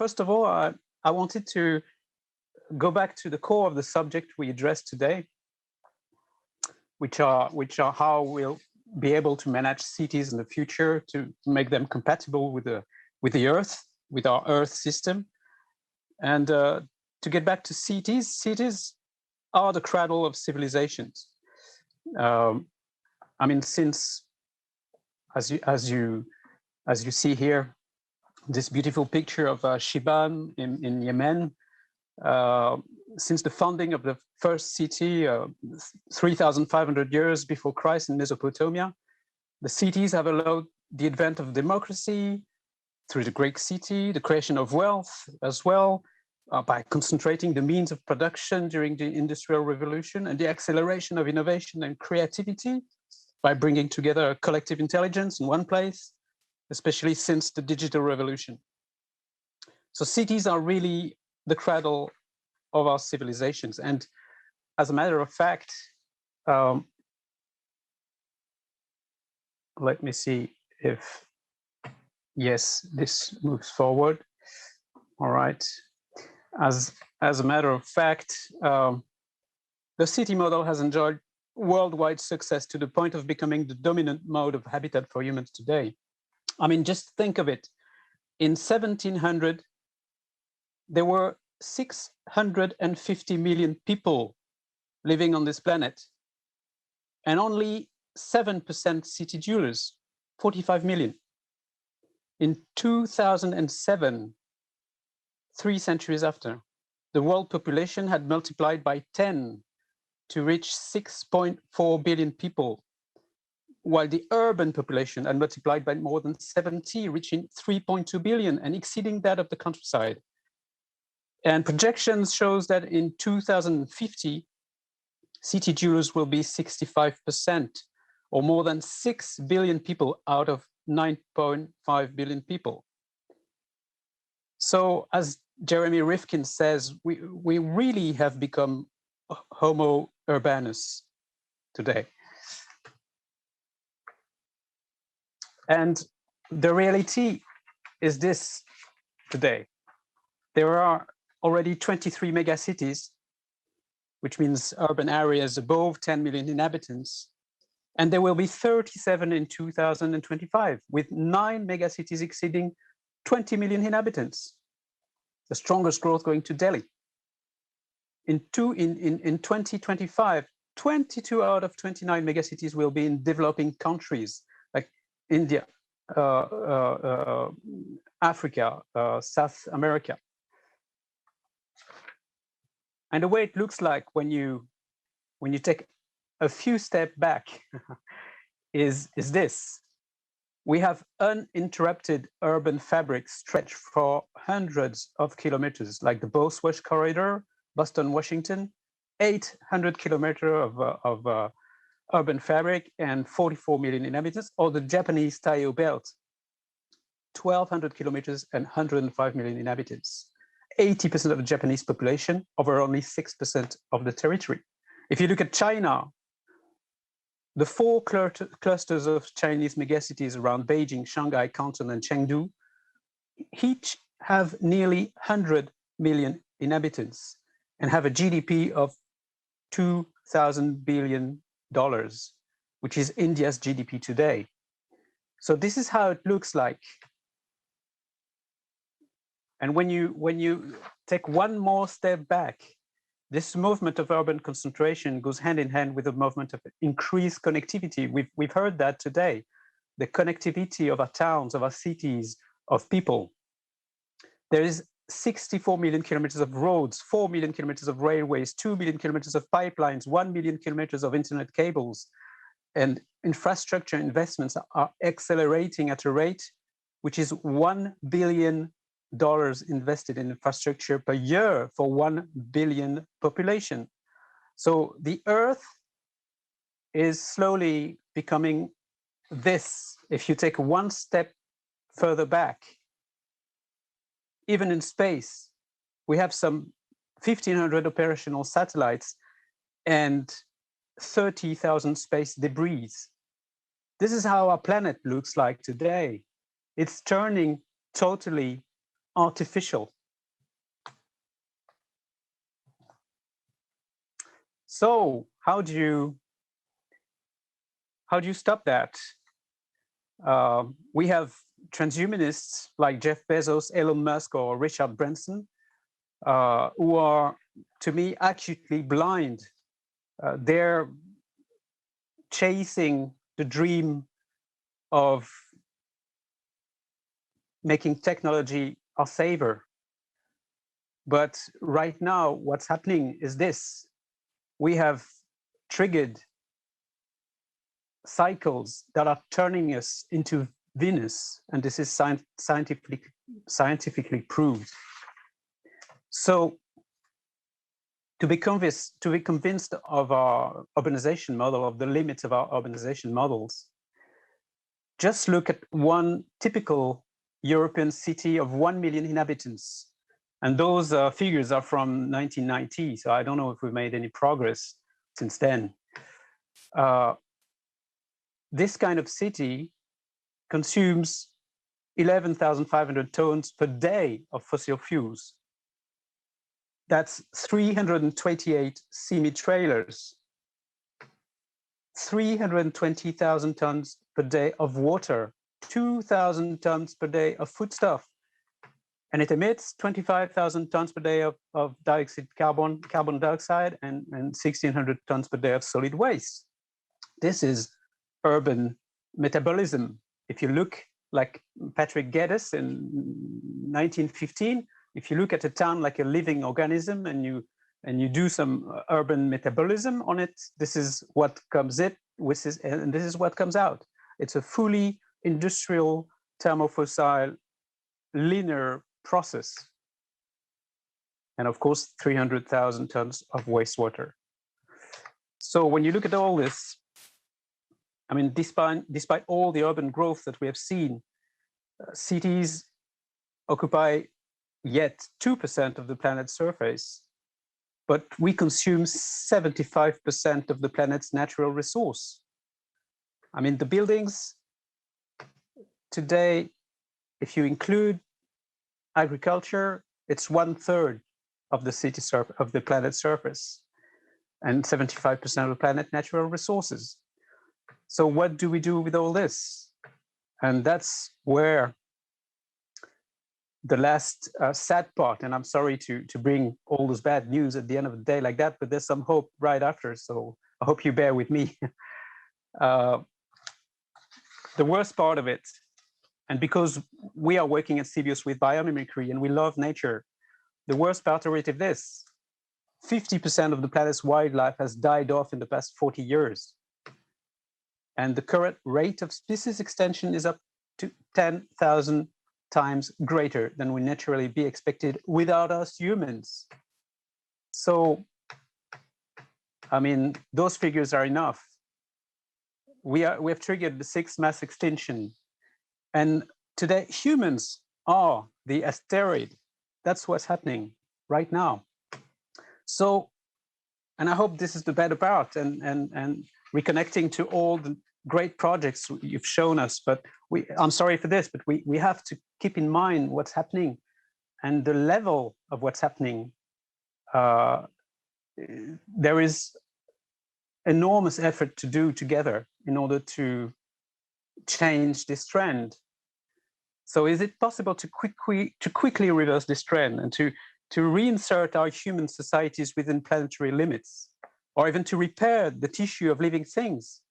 first of all, I wanted to go back to the core of the subject we addressed today, which are how we'll be able to manage cities in the future to make them compatible with the Earth, with our Earth system. And to get back to cities, cities are the cradle of civilizations. I mean, since as you see here, this beautiful picture of Shiban in Yemen, since the founding of the first city 3,500 years before Christ in Mesopotamia, the cities have allowed the advent of democracy through the Greek city, the creation of wealth as well, by concentrating the means of production during the Industrial Revolution, and the acceleration of innovation and creativity by bringing together collective intelligence in one place, especially since the digital revolution. So cities are really the cradle of our civilizations. And as a matter of fact, let me see if, yes, this moves forward. All right. As a matter of fact, the city model has enjoyed worldwide success to the point of becoming the dominant mode of habitat for humans today. I mean, just think of it. In 1700, there were 650 million people living on this planet, and only 7% city dwellers, 45 million. In 2007, 3 centuries after, the world population had multiplied by 10 to reach 6.4 billion people, while the urban population had multiplied by more than 70, reaching 3.2 billion and exceeding that of the countryside. And projections shows that in 2050, city dwellers will be 65%, or more than 6 billion people out of 9.5 billion people. So as Jeremy Rifkin says, we really have become Homo urbanus today. And the reality is this today. There are already 23 megacities, which means urban areas above 10 million inhabitants. And there will be 37 in 2025, with 9 megacities exceeding 20 million inhabitants. The strongest growth going to Delhi. In 2025, 22 out of 29 megacities will be in developing countries like India, Africa, South America. And the way it looks like when you take a few steps back is this. We have uninterrupted urban fabric stretched for hundreds of kilometers, like the Boswash Corridor, Boston, Washington, 800 kilometers of urban fabric and 44 million inhabitants, or the Japanese Taiyo Belt, 1,200 kilometers and 105 million inhabitants. 80% of the Japanese population over only 6% of the territory. If you look at China, the 4 clusters of Chinese megacities around Beijing, Shanghai, Canton, and Chengdu each have nearly 100 million inhabitants and have a GDP of $2,000 billion, which is India's GDP today. So this is how it looks like. And when you take one more step back, this movement of urban concentration goes hand in hand with the movement of increased connectivity. We've heard that today, the connectivity of our towns, of our cities, of people. There is 64 million kilometers of roads, 4 million kilometers of railways, 2 million kilometers of pipelines, 1 million kilometers of internet cables, and infrastructure investments are accelerating at a rate which is $1 billion invested in infrastructure per year for 1 billion population. So the Earth is slowly becoming this. If you take one step further back, even in space, we have some 1,500 operational satellites and 30,000 space debris. This is how our planet looks like today. It's turning totally artificial. So how do you stop that? We have transhumanists like Jeff Bezos, Elon Musk, or Richard Branson, who are, to me, acutely blind. They're chasing the dream of making technology our savior. But right now, what's happening is this. We have triggered cycles that are turning us into Venus, and this is scientifically proved. So to be convinced of our urbanization model, of the limits of our urbanization models, just look at one typical European city of 1 million inhabitants. And those figures are from 1990, so I don't know if we've made any progress since then. This kind of city consumes 11,500 tons per day of fossil fuels. That's 328 semi-trailers, 320,000 tons per day of water, 2,000 tons per day of foodstuff, and it emits 25,000 tons per day of carbon dioxide, and 1,600 tons per day of solid waste. This is urban metabolism. If you look like Patrick Geddes in 1915, if you look at a town like a living organism and you do some urban metabolism on it, this is what comes and this is what comes out. It's a fully industrial, thermofossil, linear process. And of course, 300,000 tons of wastewater. So when you look at all this, I mean, despite all the urban growth that we have seen, cities occupy yet 2% of the planet's surface, but we consume 75% of the planet's natural resource. I mean, the buildings today, if you include agriculture, it's 1/3 of the planet's surface, and 75% of the planet's natural resources. So what do we do with all this? And that's where the last sad part, and I'm sorry to bring all this bad news at the end of the day like that, but there's some hope right after, so I hope you bear with me. The worst part of it, and because we are working at CEEBIOS with biomimicry and we love nature, the worst part of it is this: 50% of the planet's wildlife has died off in the past 40 years. And the current rate of species extension is up to 10,000 times greater than would naturally be expected without us humans. So, I mean, those figures are enough. We have triggered the 6th mass extinction. And today, humans are the asteroid. That's what's happening right now. So, and I hope this is the better part, and reconnecting to all the great projects you've shown us, but I'm sorry for this, but we have to keep in mind what's happening and the level of what's happening. There is enormous effort to do together in order to change this trend. So is it possible to quickly reverse this trend and to reinsert our human societies within planetary limits, or even to repair the tissue of living things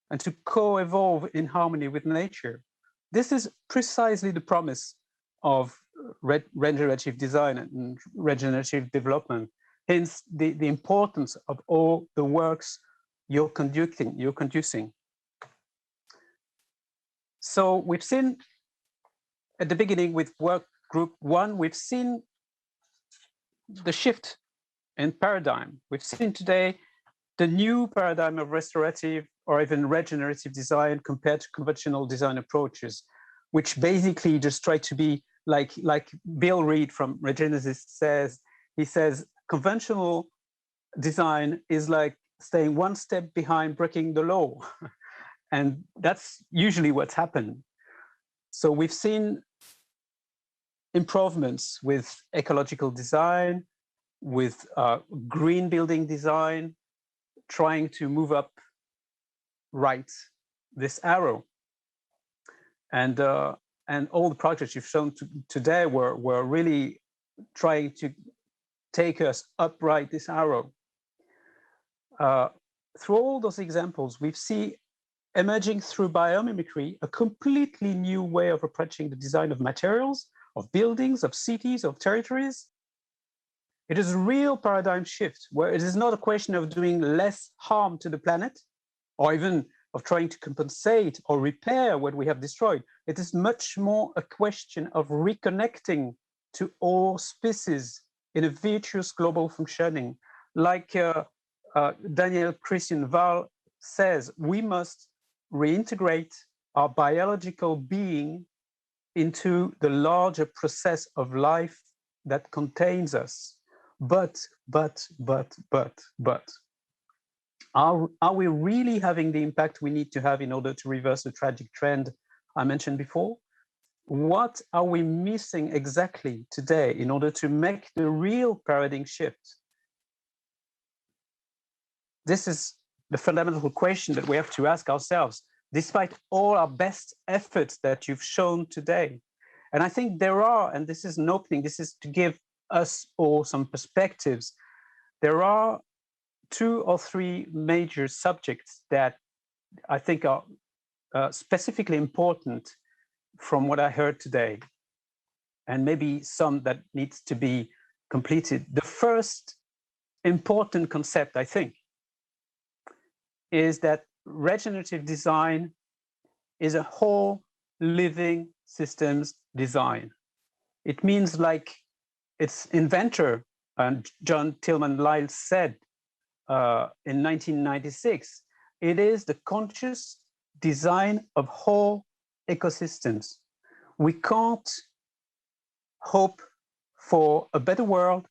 and to co-evolve in harmony with nature? This is precisely the promise of regenerative design and regenerative development. Hence, the importance of all the works you're conducting. So we've seen at the beginning with work group 1, we've seen the shift in paradigm. We've seen today the new paradigm of restorative or even regenerative design compared to conventional design approaches, which basically just try to be like Bill Reed from Regenesis says. He says conventional design is like staying one step behind breaking the law. And that's usually what's happened. So we've seen improvements with ecological design, with green building design, trying to move up right this arrow. And all the projects you've shown today were really trying to take us upright this arrow. Through all those examples, we've seen emerging through biomimicry a completely new way of approaching the design of materials, of buildings, of cities, of territories. It is a real paradigm shift where it is not a question of doing less harm to the planet or even of trying to compensate or repair what we have destroyed. It is much more a question of reconnecting to all species in a virtuous global functioning. Like Daniel Christian Val says, we must reintegrate our biological being into the larger process of life that contains us. But, are we really having the impact we need to have in order to reverse the tragic trend I mentioned before? What are we missing exactly today in order to make the real paradigm shift? This is the fundamental question that we have to ask ourselves, despite all our best efforts that you've shown today. And I think there are, and this is an opening, this is to give us all some perspectives. There are 2 or 3 major subjects that I think are specifically important from what I heard today, and maybe some that needs to be completed. The first important concept, I think, is that regenerative design is a whole living systems design. It means, like its inventor, John Tillman Lyle, said in 1996, it is the conscious design of whole ecosystems. We can't hope for a better world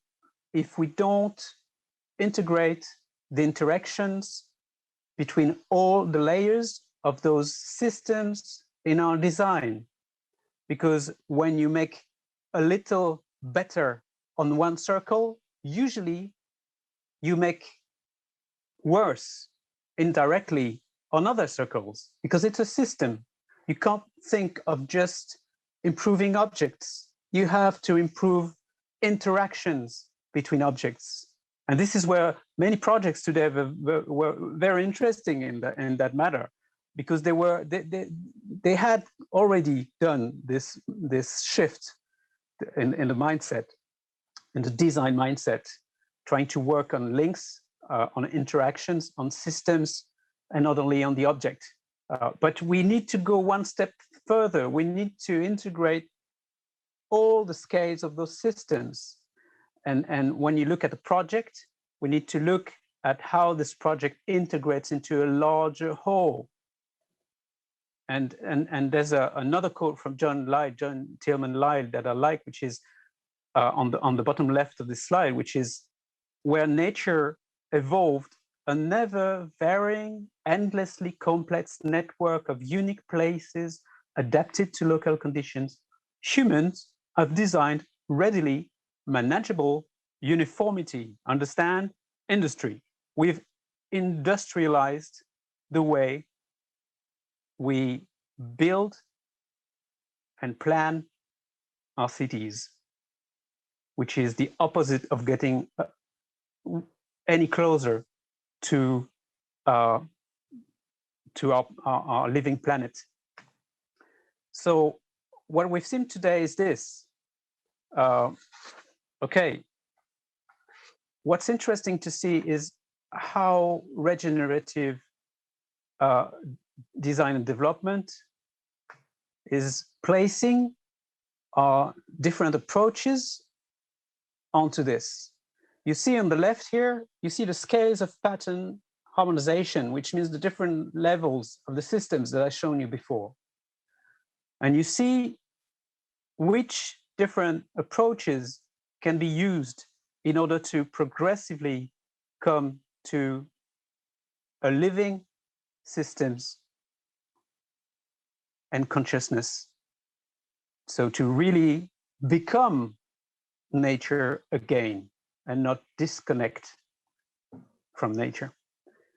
if we don't integrate the interactions between all the layers of those systems in our design. Because when you make a little better on one circle, usually you make worse indirectly on other circles, because it's a system. You can't think of just improving objects. You have to improve interactions between objects. And this is where many projects today were very interesting in that matter, because they had already done this shift in the mindset, in the design mindset, trying to work on links, on interactions, on systems, and not only on the object. But we need to go one step further. We need to integrate all the scales of those systems. And when you look at the project, we need to look at how this project integrates into a larger whole. And there's another quote from John Tillman Lyle that I like, which is on the bottom left of this slide, which is, where nature evolved a never varying, endlessly complex network of unique places adapted to local conditions, humans have designed readily manageable uniformity. Understand? Industry. We've industrialized the way we build and plan our cities, which is the opposite of getting any closer to our living planet. So what we've seen today is this. Okay, what's interesting to see is how regenerative design and development is placing different approaches onto this. You see on the left here, you see the scales of pattern harmonization, which means the different levels of the systems that I've shown you before. And you see which different approaches can be used in order to progressively come to a living systems and consciousness. So to really become nature again and not disconnect from nature.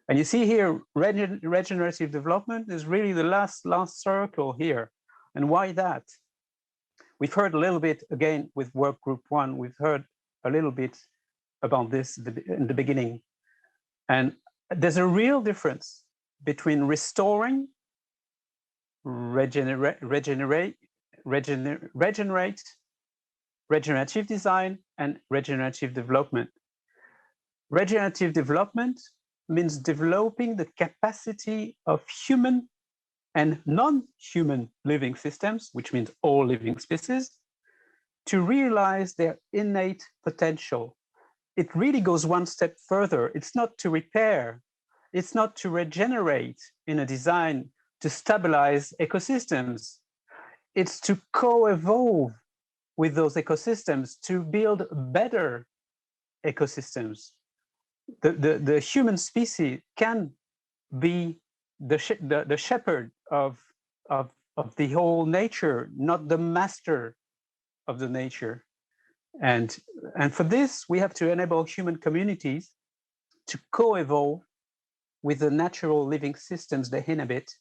And you see here, regenerative development is really the last circle here. And why that? We've heard a little bit, again, with work group 1, we've heard a little bit about this in the beginning. And there's a real difference between restoring, regenerative design and regenerative development. Regenerative development means developing the capacity of human and non-human living systems, which means all living species, to realize their innate potential. It really goes one step further. It's not to repair, it's not to regenerate in a design to stabilize ecosystems. It's to co-evolve with those ecosystems to build better ecosystems. The human species can be the shepherd of the whole nature, not the master of the nature. And for this, we have to enable human communities to co-evolve with the natural living systems they inhabit,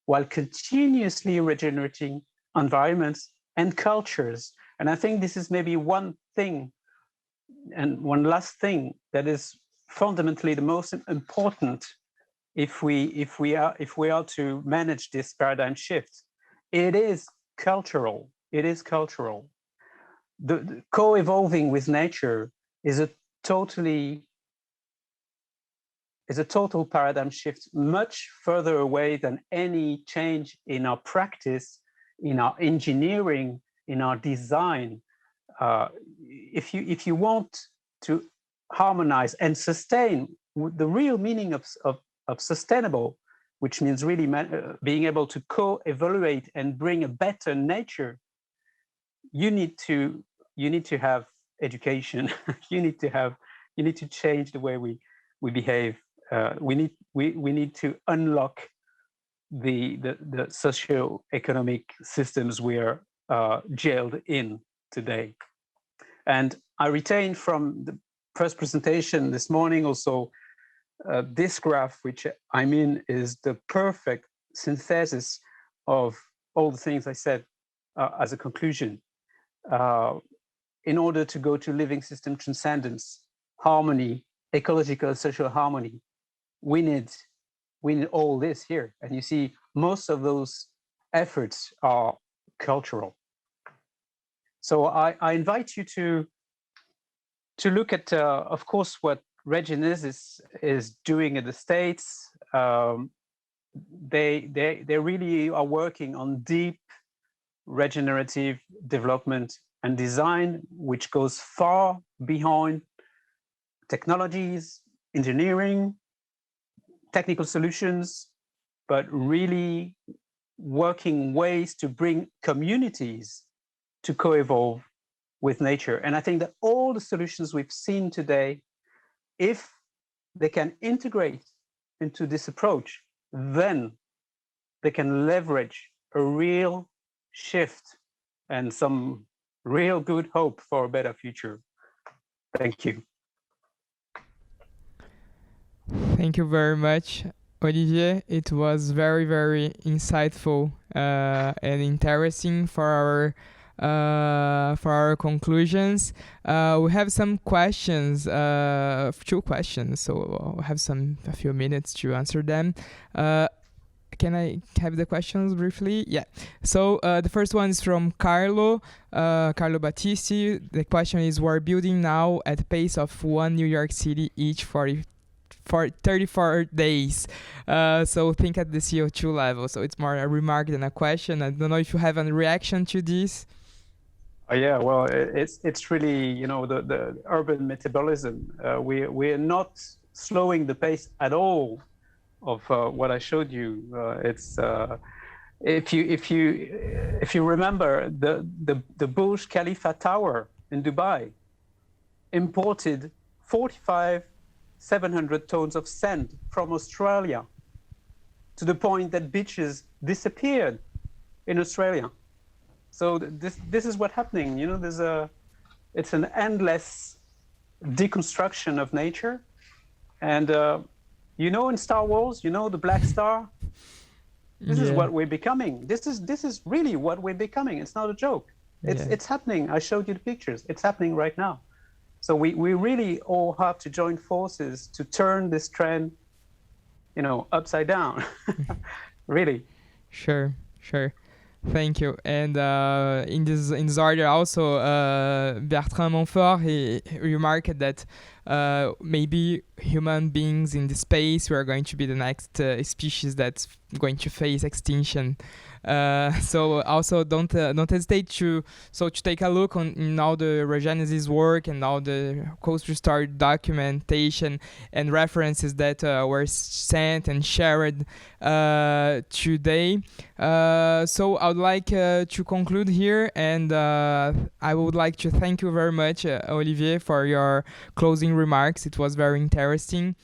while continuously regenerating environments and cultures. And I think this is maybe one thing, and one last thing, that is fundamentally the most important if we are to manage this paradigm shift. It is cultural. It is cultural. The co-evolving with nature is a total paradigm shift, much further away than any change in our practice, in our engineering, in our design. If you want to harmonize and sustain the real meaning of sustainable, which means really being able to co-evaluate and bring a better nature, you need to have education. you need to change the way we behave. We need to unlock the socio-economic systems we are jailed in today. And I retained from the first presentation this morning also this graph, which I mean is the perfect synthesis of all the things I said as a conclusion. In order to go to living system transcendence, harmony, ecological social harmony, we need all this here. And you see, most of those efforts are cultural. So I invite you to look at, of course, what Regenesis is doing in the States. They really are working on deep regenerative development and design, which goes far behind technologies, engineering, technical solutions, but really working ways to bring communities to co-evolve with nature. And I think that all the solutions we've seen today, if they can integrate into this approach, then they can leverage a real shift and some real good hope for a better future. Thank you. Thank you very much, Olivier. It was very, very insightful and interesting for our conclusions. We have some questions, 2 questions, so we'll have a few minutes to answer them. Can I have the questions briefly? Yeah. So the first one is from Carlo Battisti. The question is, we're building now at the pace of 1 New York City each for 34 days. So think at the CO2 level. So it's more a remark than a question. I don't know if you have a reaction to this. Yeah, well, it's really, the urban metabolism. We're not slowing the pace at all of what I showed you. It's if you remember the Burj Khalifa Tower in Dubai imported 700 tons of sand from Australia, to the point that beaches disappeared in Australia. So this is what's happening. You know, it's an endless deconstruction of nature. And you know, in Star Wars, you know, the Black Star. This is what we're becoming. This is really what we're becoming. It's not a joke. It's happening. I showed you the pictures. It's happening right now. So we really all have to join forces to turn this trend, you know, upside down. Really. Sure. Thank you. And in this order, also Bertrand Montfort, he remarked that maybe human beings in the space we are going to be the next species that's going to face extinction. So also don't hesitate to take a look in all the Regenesis work and all the Coast Story documentation and references that were sent and shared today. So I would like to conclude here, and I would like to thank you very much, Olivier, for your closing remarks. It was very interesting.